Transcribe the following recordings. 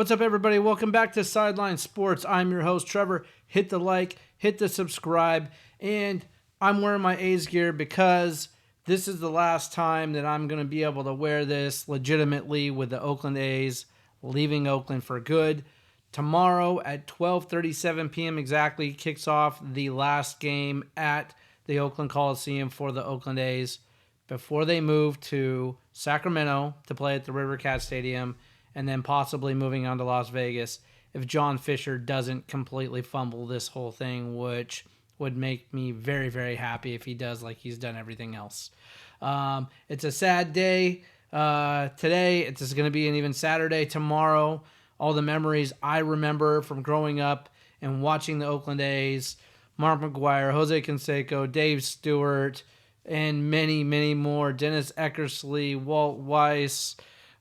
What's up, everybody? Welcome back to Sideline Sports. I'm your host, Trevor. Hit the like, hit the subscribe, and I'm wearing my A's gear because this is the last time that I'm going to be able to wear this legitimately with the Oakland A's leaving Oakland for good. Tomorrow at 12:37 p.m. exactly kicks off the last game at the Oakland Coliseum for the Oakland A's before they move to Sacramento to play at the River Cat Stadium, and then possibly moving on to Las Vegas if John Fisher doesn't completely fumble this whole thing, which would make me very, very happy if he does, like he's done everything else. It's a sad day today. It's going to be an even sadder day tomorrow. All the memories I remember from growing up and watching the Oakland A's, Mark McGwire, Jose Canseco, Dave Stewart, and many, many more. Dennis Eckersley, Walt Weiss.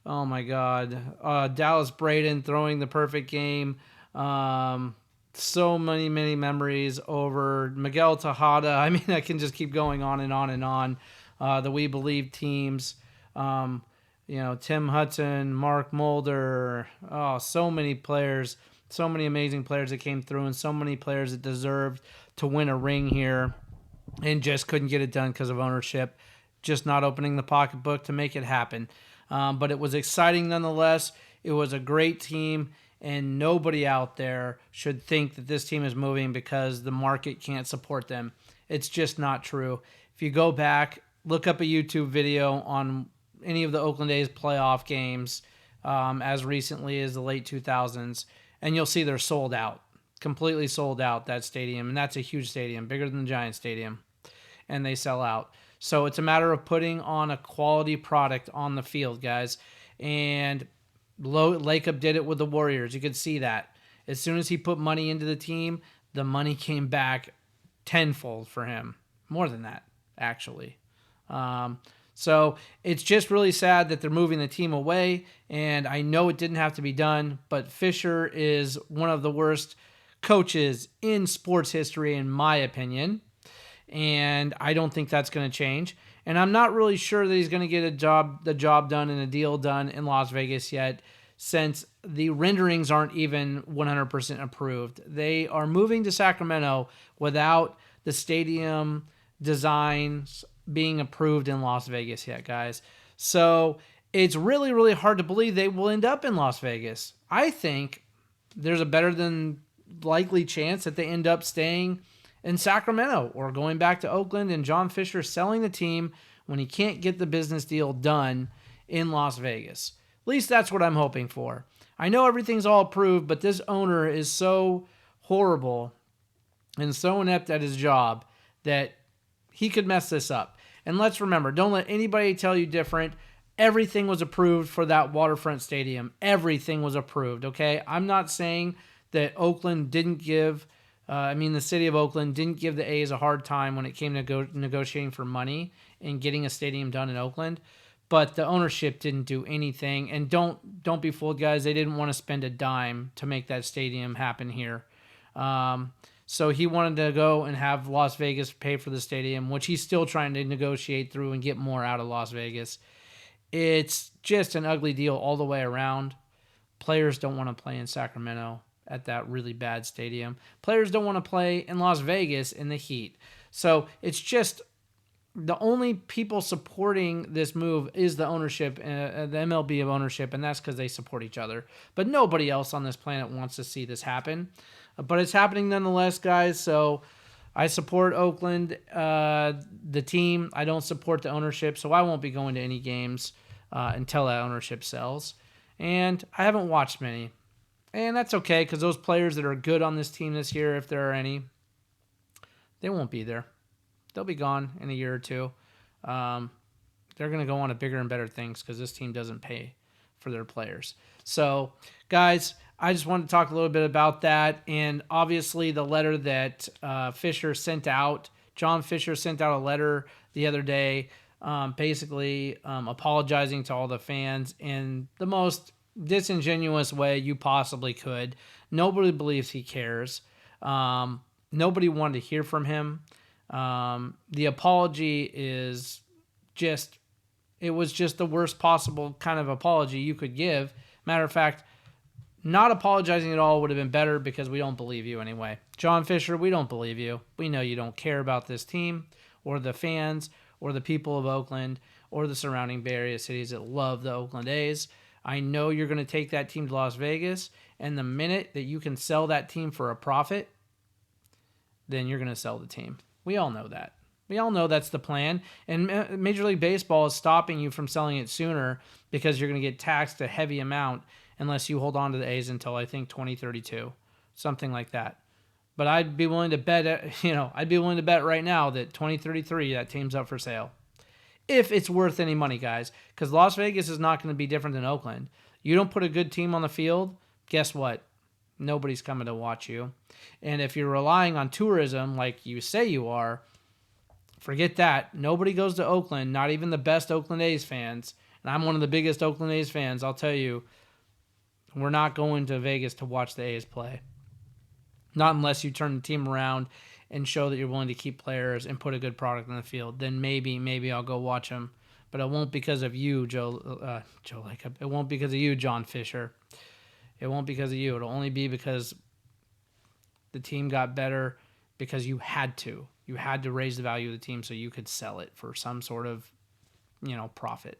Oh my God. Dallas Braden throwing the perfect game. So many, many memories over Miguel Tejada. I mean, I can just keep going on and on and on. The We Believe teams. Tim Hudson, Mark Mulder. Oh, so many players. So many amazing players that came through, and so many players that deserved to win a ring here and just couldn't get it done because of ownership just not opening the pocketbook to make it happen. But it was exciting nonetheless. It was a great team, and nobody out there should think that this team is moving because the market can't support them. It's just not true. If you go back, look up a YouTube video on any of the Oakland A's playoff games as recently as the late 2000s, and you'll see they're sold out, completely sold out, that stadium. And that's a huge stadium, bigger than the Giants Stadium, and they sell out. So it's a matter of putting on a quality product on the field, guys. And Lakeup did it with the Warriors. You could see that. As soon as he put money into the team, the money came back tenfold for him. More than that, actually. So it's just really sad that they're moving the team away. And I know it didn't have to be done, but Fisher is one of the worst coaches in sports history, in my opinion. And I don't think that's going to change. And I'm not really sure that he's going to get the job done and a deal done in Las Vegas yet, since the renderings aren't even 100% approved. They are moving to Sacramento without the stadium designs being approved in Las Vegas yet, guys. So it's really, really hard to believe they will end up in Las Vegas. I think there's a better than likely chance that they end up staying in Sacramento or going back to Oakland and John Fisher selling the team when he can't get the business deal done in Las Vegas. At least that's what I'm hoping for. I know everything's all approved, but this owner is so horrible and so inept at his job that he could mess this up. And let's remember, don't let anybody tell you different. Everything was approved for that waterfront stadium. Everything was approved, okay? I'm not saying that Oakland didn't give... the city of Oakland didn't give the A's a hard time when it came to negotiating for money and getting a stadium done in Oakland, but the ownership didn't do anything. And don't be fooled, guys. They didn't want to spend a dime to make that stadium happen here. So he wanted to go and have Las Vegas pay for the stadium, which he's still trying to negotiate through and get more out of Las Vegas. It's just an ugly deal all the way around. Players don't want to play in Sacramento at that really bad stadium. Players don't want to play in Las Vegas in the heat. So it's just the only people supporting this move is the ownership, the MLB of ownership, and that's because they support each other. But nobody else on this planet wants to see this happen. But it's happening nonetheless, guys. So I support Oakland, the team. I don't support the ownership, so I won't be going to any games until that ownership sells. And I haven't watched many. And that's okay, because those players that are good on this team this year, if there are any, they won't be there. They'll be gone in a year or two. They're going to go on to bigger and better things because this team doesn't pay for their players. So, guys, I just wanted to talk a little bit about that. And obviously the letter that Fisher sent out, John Fisher sent out a letter the other day basically apologizing to all the fans in the most disingenuous way you possibly could. Nobody believes he cares. Nobody wanted to hear from him. The apology is just, it was just the worst possible kind of apology you could give. Matter of fact, Not apologizing at all would have been better because we don't believe you anyway. John Fisher, we don't believe you. We know you don't care about this team or the fans or the people of Oakland or the surrounding Bay Area cities that love the Oakland A's. I know you're going to take that team to Las Vegas, and the minute that you can sell that team for a profit, then you're going to sell the team. We all know that. We all know that's the plan. And Major League Baseball is stopping you from selling it sooner because you're going to get taxed a heavy amount unless you hold on to the A's until, I think, 2032, something like that. But I'd be willing to bet, right now that 2033, that team's up for sale. If it's worth any money, guys, because Las Vegas is not going to be different than Oakland. You don't put a good team on the field, guess what? Nobody's coming to watch you. And if you're relying on tourism like you say you are, forget that. Nobody goes to Oakland, not even the best Oakland A's fans. And I'm one of the biggest Oakland A's fans. I'll tell you, we're not going to Vegas to watch the A's play. Not unless you turn the team around and show that you're willing to keep players and put a good product on the field. Then maybe I'll go watch them. But it won't because of you, Joe Lacob. It won't because of you, John Fisher. It won't because of you. It'll only be because the team got better because you had to. You had to raise the value of the team so you could sell it for some sort of, profit.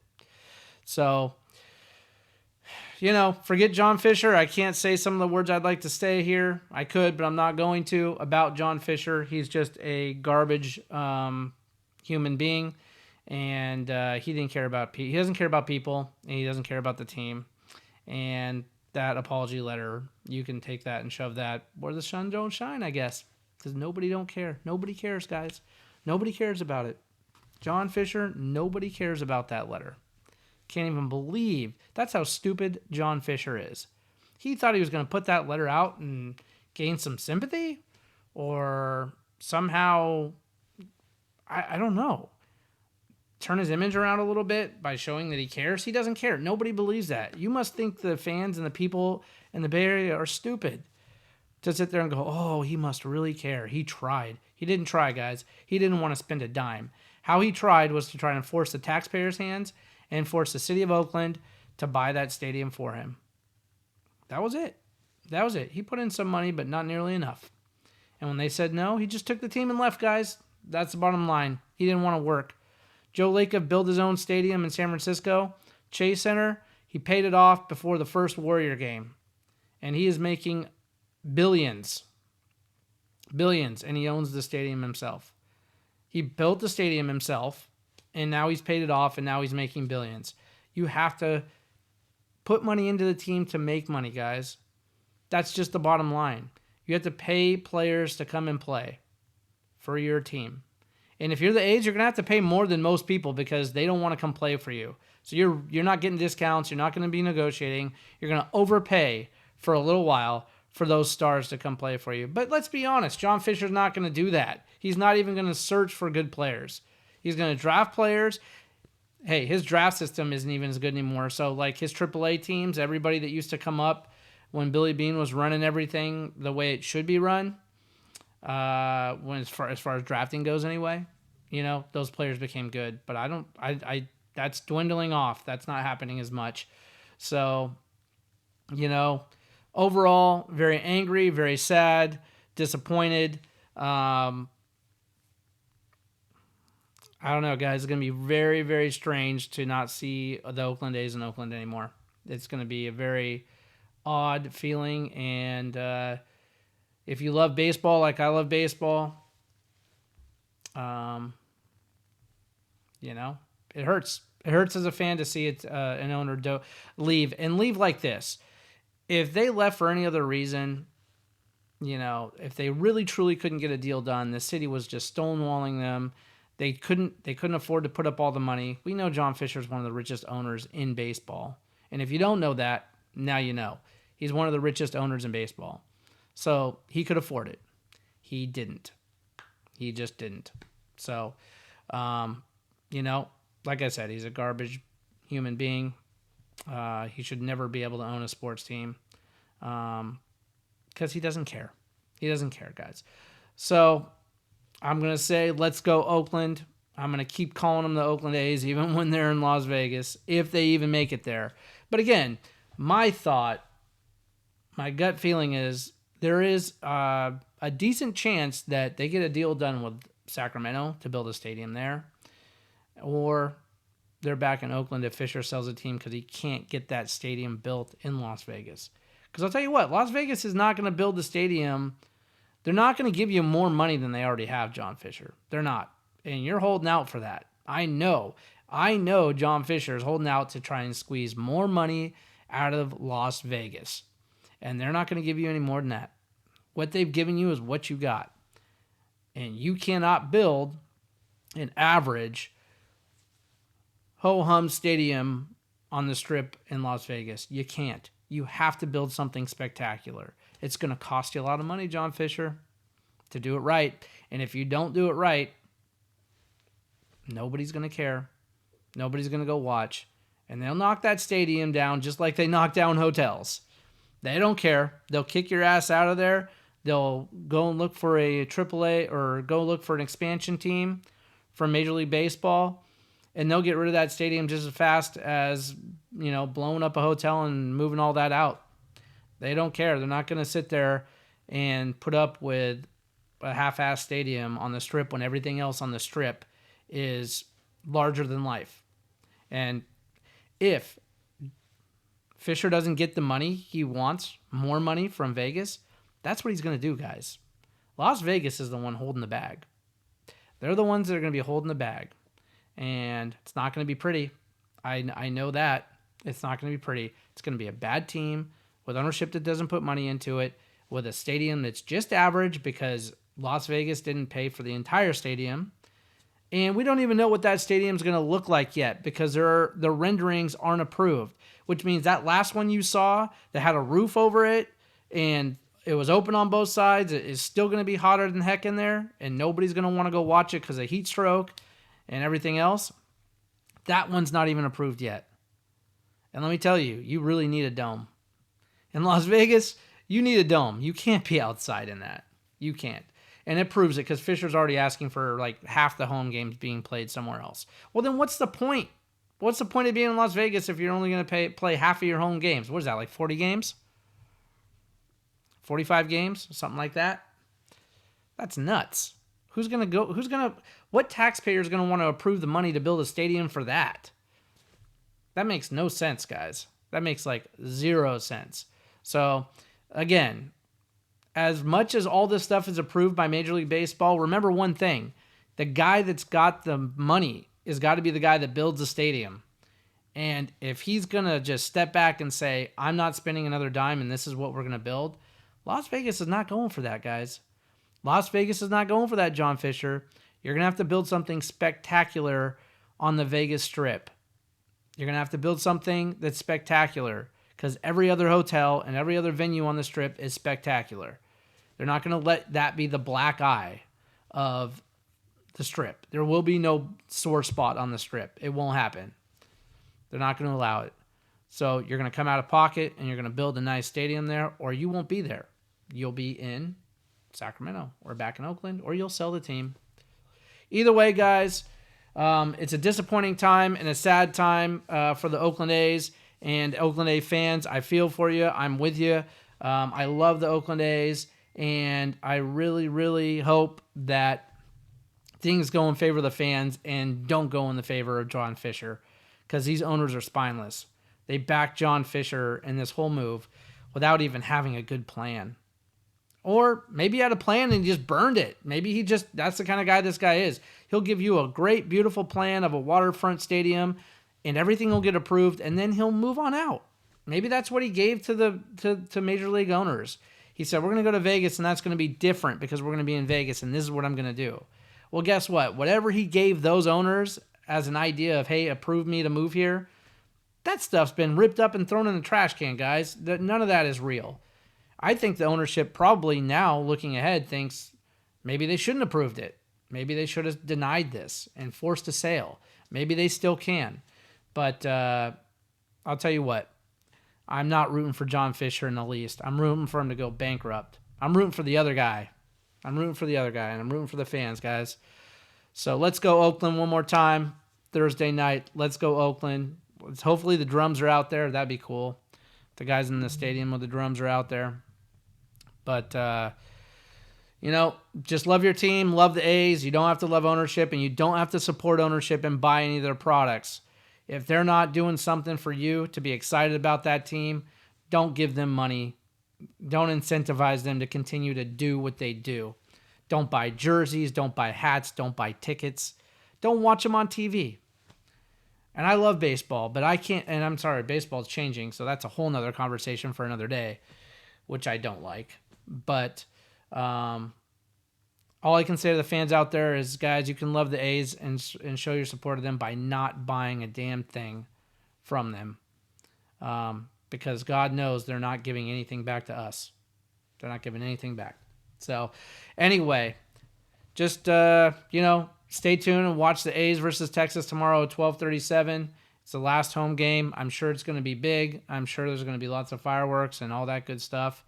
So, forget John Fisher. I can't say some of the words I'd like to say here. I could, but I'm not going to about John Fisher. He's just a garbage human being, and he doesn't care about people, and he doesn't care about the team. And that apology letter, you can take that and shove that where the sun don't shine, I guess, because nobody don't care. Nobody cares, guys. Nobody cares about it. John Fisher, nobody cares about that letter. Can't even believe that's how stupid John Fisher is. He thought he was going to put that letter out and gain some sympathy or somehow, I don't know, turn his image around a little bit by showing that he cares. He doesn't care. Nobody believes that. You must think the fans and the people in the Bay Area are stupid to sit there and go, oh, he must really care. He tried. He didn't try, guys. He didn't want to spend a dime. How he tried was to try and force the taxpayers' hands and force the city of Oakland to buy that stadium for him. That was it. He put in some money, but not nearly enough. And when they said no, he just took the team and left, guys. That's the bottom line. He didn't want to work. Joe Lacob built his own stadium in San Francisco, Chase Center. He paid it off before the first Warrior game. And he is making billions. Billions. And he owns the stadium himself. He built the stadium himself. And now he's paid it off, and now he's making billions. You have to put money into the team to make money, guys. That's just the bottom line. You have to pay players to come and play for your team. And if you're the A's, you're going to have to pay more than most people because they don't want to come play for you. So you're not getting discounts. You're not going to be negotiating. You're going to overpay for a little while for those stars to come play for you. But let's be honest, John Fisher's not going to do that. He's not even going to search for good players. He's going to draft players. Hey, his draft system isn't even as good anymore. So, like his AAA teams, everybody that used to come up when Billy Beane was running everything the way it should be run, as far as drafting goes anyway, those players became good. But that's dwindling off. That's not happening as much. So, overall, very angry, very sad, disappointed. I don't know, guys. It's going to be very, very strange to not see the Oakland A's in Oakland anymore. It's going to be a very odd feeling. And if you love baseball like I love baseball, it hurts. It hurts as a fan to see an owner leave. And leave like this. If they left for any other reason, if they really, truly couldn't get a deal done, the city was just stonewalling them. They couldn't afford to put up all the money. We know John Fisher is one of the richest owners in baseball. And if you don't know that, now you know. He's one of the richest owners in baseball. So he could afford it. He didn't. He just didn't. So, like I said, he's a garbage human being. He should never be able to own a sports team because he doesn't care. He doesn't care, guys. So I'm going to say, let's go Oakland. I'm going to keep calling them the Oakland A's even when they're in Las Vegas, if they even make it there. But again, my thought my gut feeling is there is a decent chance that they get a deal done with Sacramento to build a stadium there, or they're back in Oakland if Fiser sells a team because he can't get that stadium built in Las Vegas. Because I'll tell you what, Las Vegas is not going to build the stadium. They're not going to give you more money than they already have, John Fiser. They're not. And you're holding out for that. I know John Fiser is holding out to try and squeeze more money out of Las Vegas. And they're not going to give you any more than that. What they've given you is what you got. And you cannot build an average ho-hum stadium on the Strip in Las Vegas. You can't. You have to build something spectacular. It's going to cost you a lot of money, John Fiser, to do it right. And if you don't do it right, nobody's going to care. Nobody's going to go watch. And they'll knock that stadium down just like they knock down hotels. They don't care. They'll kick your ass out of there. They'll go and look for a AAA or go look for an expansion team from Major League Baseball. And they'll get rid of that stadium just as fast as, blowing up a hotel and moving all that out. They don't care. They're not going to sit there and put up with a half-ass stadium on the Strip when everything else on the Strip is larger than life. And if Fiser doesn't get the money he wants, more money from Vegas, that's what he's going to do, guys. Las Vegas is the one holding the bag. They're the ones that are going to be holding the bag. And it's not going to be pretty. I know that. It's not going to be pretty. It's going to be a bad team with ownership that doesn't put money into it, with a stadium that's just average because Las Vegas didn't pay for the entire stadium. And we don't even know what that stadium is going to look like yet because the renderings aren't approved, which means that last one you saw that had a roof over it and it was open on both sides, it is still going to be hotter than heck in there, and nobody's going to want to go watch it because of heat stroke and everything else. That one's not even approved yet. And let me tell you, you really need a dome. In Las Vegas, you need a dome. You can't be outside in that. You can't. And it proves it because Fiser's already asking for like half the home games being played somewhere else. Well, then what's the point? What's the point of being in Las Vegas if you're only going to play half of your home games? What is that, like 40 games? 45 games? Something like that? That's nuts. What taxpayer is going to want to approve the money to build a stadium for that? That makes no sense, guys. That makes like zero sense. So, again, as much as all this stuff is approved by Major League Baseball, remember one thing. The guy that's got the money has got to be the guy that builds the stadium. And if he's going to just step back and say, I'm not spending another dime and this is what we're going to build, Las Vegas is not going for that, guys. Las Vegas is not going for that, John Fiser. You're going to have to build something spectacular on the Vegas Strip. You're going to have to build something that's spectacular because every other hotel and every other venue on the Strip is spectacular. They're not going to let that be the black eye of the Strip. There will be no sore spot on the Strip. It won't happen. They're not going to allow it. So you're going to come out of pocket and you're going to build a nice stadium there, or you won't be there. You'll be in Sacramento or back in Oakland, or you'll sell the team. Either way, guys, it's a disappointing time and a sad time for the Oakland A's and Oakland A fans. I feel for you. I'm with you. I love the Oakland A's, and I really, really hope that things go in favor of the fans and don't go in the favor of John Fiser, because these owners are spineless. They backed John Fiser in this whole move without even having a good plan. Or maybe he had a plan and he just burned it. Maybe that's the kind of guy this guy is. He'll give you a great, beautiful plan of a waterfront stadium and everything will get approved, and then he'll move on out. Maybe that's what he gave to Major League owners. He said, we're going to go to Vegas, and that's going to be different because we're going to be in Vegas, and this is what I'm going to do. Well, guess what? Whatever he gave those owners as an idea of, hey, approve me to move here, that stuff's been ripped up and thrown in the trash can, guys. None of that is real. I think the ownership probably now, looking ahead, thinks maybe they shouldn't have approved it. Maybe they should have denied this and forced a sale. Maybe they still can. But I'll tell you what. I'm not rooting for John Fiser in the least. I'm rooting for him to go bankrupt. I'm rooting for the other guy. And I'm rooting for the fans, guys. So let's go Oakland one more time. Thursday night. Let's go Oakland. Hopefully the drums are out there. That'd be cool. The guys in the stadium with the drums are out there. But, just love your team, love the A's. You don't have to love ownership, and you don't have to support ownership and buy any of their products. If they're not doing something for you to be excited about that team, don't give them money. Don't incentivize them to continue to do what they do. Don't buy jerseys, don't buy hats, don't buy tickets. Don't watch them on TV. And I love baseball, but I can't, and I'm sorry, baseball's changing, so that's a whole nother conversation for another day, which I don't like. But all I can say to the fans out there is, guys, you can love the A's and show your support of them by not buying a damn thing from them. Because God knows they're not giving anything back to us. They're not giving anything back. So anyway, just, stay tuned and watch the A's versus Texas tomorrow at 12:37. It's the last home game. I'm sure it's going to be big. I'm sure there's going to be lots of fireworks and all that good stuff.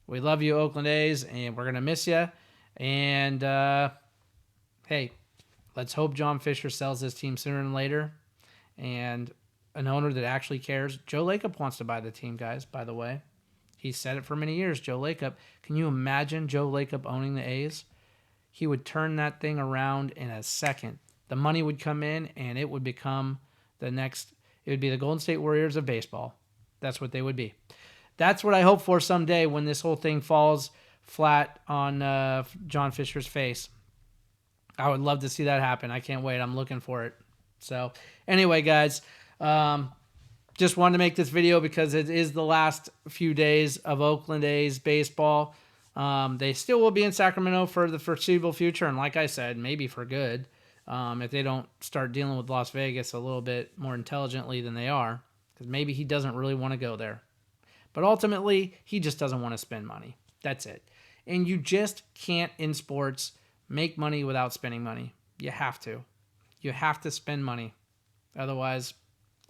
We love you, Oakland A's, and we're going to miss you. And, hey, let's hope John Fisher sells this team sooner than later. And an owner that actually cares. Joe Lacob wants to buy the team, guys, by the way. He said it for many years, Joe Lacob. Can you imagine Joe Lacob owning the A's? He would turn that thing around in a second. The money would come in, and it would become it would be the Golden State Warriors of baseball. That's what they would be. That's what I hope for someday when this whole thing falls flat on John Fisher's face. I would love to see that happen. I can't wait. I'm looking for it. So anyway, guys, just wanted to make this video because it is the last few days of Oakland A's baseball. They still will be in Sacramento for the foreseeable future, and like I said, maybe for good, if they don't start dealing with Las Vegas a little bit more intelligently than they are, because maybe he doesn't really want to go there. But ultimately, he just doesn't want to spend money. That's it. And you just can't, in sports, make money without spending money. You have to. You have to spend money. Otherwise,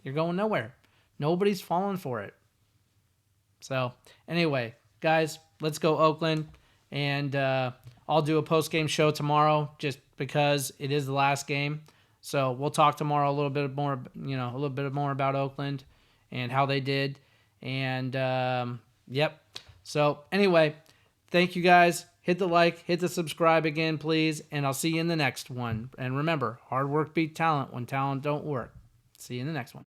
you're going nowhere. Nobody's falling for it. So, anyway, guys, let's go Oakland. And I'll do a post-game show tomorrow just because it is the last game. So we'll talk tomorrow a little bit more about Oakland and how they did. And, yep. So, anyway, thank you, guys. Hit the like, hit the subscribe again, please. And I'll see you in the next one. And remember, hard work beats talent when talent don't work. See you in the next one.